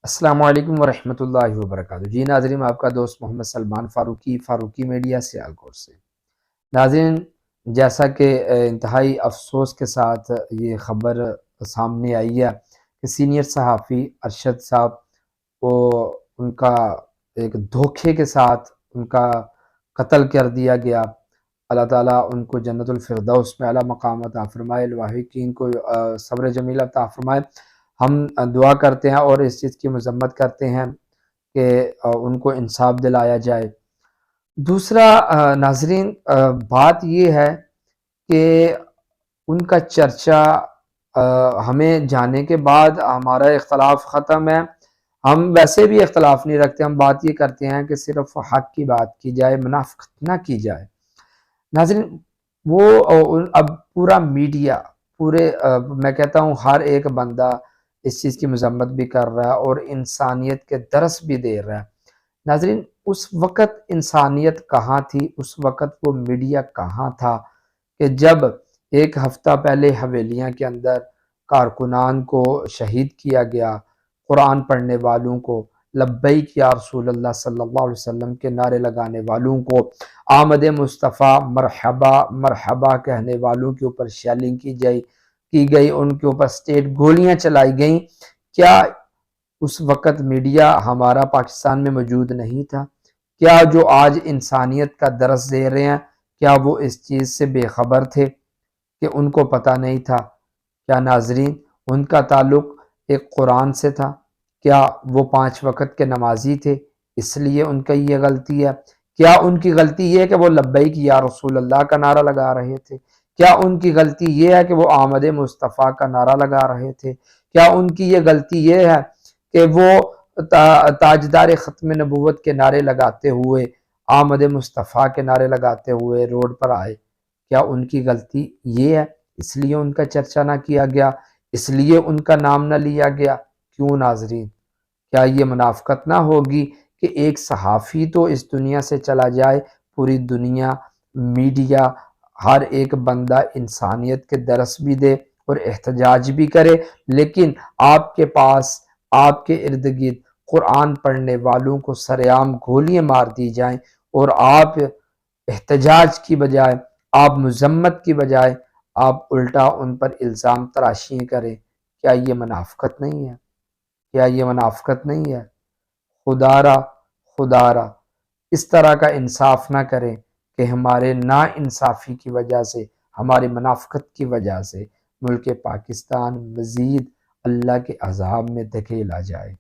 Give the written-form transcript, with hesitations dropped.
السلام علیکم ورحمۃ اللہ وبرکاتہ۔ جی ناظرین، آپ کا دوست محمد سلمان فاروقی میڈیا سیالکوٹ سے۔ ناظرین، جیسا کہ انتہائی افسوس کے ساتھ یہ خبر سامنے آئی ہے کہ سینئر صحافی ارشد صاحب کو ان کا ایک دھوکے کے ساتھ ان کا قتل کر دیا گیا۔ اللہ تعالیٰ ان کو جنت الفردوس میں اعلیٰ مقام عطا فرمائے، الواحقین کو صبر جمیل عطا فرمائے۔ ہم دعا کرتے ہیں اور اس چیز کی مذمت کرتے ہیں کہ ان کو انصاف دلایا جائے۔ دوسرا ناظرین، بات یہ ہے کہ ان کا چرچا ہمیں جانے کے بعد ہمارا اختلاف ختم ہے۔ ہم ویسے بھی اختلاف نہیں رکھتے، ہم بات یہ کرتے ہیں کہ صرف حق کی بات کی جائے، منافقت نہ کی جائے۔ ناظرین، وہ اب پورا میڈیا، میں کہتا ہوں ہر ایک بندہ اس چیز کی مذمت بھی کر رہا ہے اور انسانیت کے درس بھی دے رہا ہے۔ ناظرین، اس وقت انسانیت کہاں تھی، اس وقت وہ میڈیا کہاں تھا کہ جب ایک ہفتہ پہلے حویلیاں کے اندر کارکنان کو شہید کیا گیا، قرآن پڑھنے والوں کو، لبیک یا رسول اللہ صلی اللہ علیہ وسلم کے نعرے لگانے والوں کو، آمد مصطفیٰ مرحبا مرحبا کہنے والوں کے اوپر شیلنگ کی گئی، ان کے اوپر سٹیٹ گولیاں چلائی گئیں۔ کیا اس وقت میڈیا ہمارا پاکستان میں موجود نہیں تھا؟ کیا جو آج انسانیت کا درس دے رہے ہیں، کیا وہ اس چیز سے بے خبر تھے کہ ان کو پتہ نہیں تھا؟ کیا ناظرین، ان کا تعلق ایک قرآن سے تھا؟ کیا وہ 5 وقت کے نمازی تھے اس لیے ان کا یہ غلطی ہے؟ کیا ان کی غلطی یہ ہے کہ وہ لبیک یا رسول اللہ کا نعرہ لگا رہے تھے؟ کیا ان کی غلطی یہ ہے کہ وہ آمد مصطفیٰ کا نعرہ لگا رہے تھے؟ کیا ان کی یہ غلطی یہ ہے کہ وہ تاجدار ختم نبوت کے نعرے لگاتے ہوئے، آمد مصطفیٰ کے نعرے لگاتے ہوئے روڈ پر آئے؟ کیا ان کی غلطی یہ ہے؟ اس لیے ان کا چرچا نہ کیا گیا، اس لیے ان کا نام نہ لیا گیا؟ کیوں ناظرین؟ کیا یہ منافقت نہ ہوگی کہ ایک صحافی تو اس دنیا سے چلا جائے، پوری دنیا، میڈیا، ہر ایک بندہ انسانیت کے درس بھی دے اور احتجاج بھی کرے، لیکن آپ کے پاس، آپ کے ارد گرد قرآن پڑھنے والوں کو سرعام گولیاں مار دی جائیں اور آپ احتجاج کی بجائے، آپ مذمت کی بجائے آپ الٹا ان پر الزام تراشی کریں؟ کیا یہ منافقت نہیں ہے؟ کیا یہ منافقت نہیں ہے؟ خدا را اس طرح کا انصاف نہ کریں کہ ہمارے نا انصافی کی وجہ سے، ہماری منافقت کی وجہ سے ملک پاکستان مزید اللہ کے عذاب میں دھکیلا جائے۔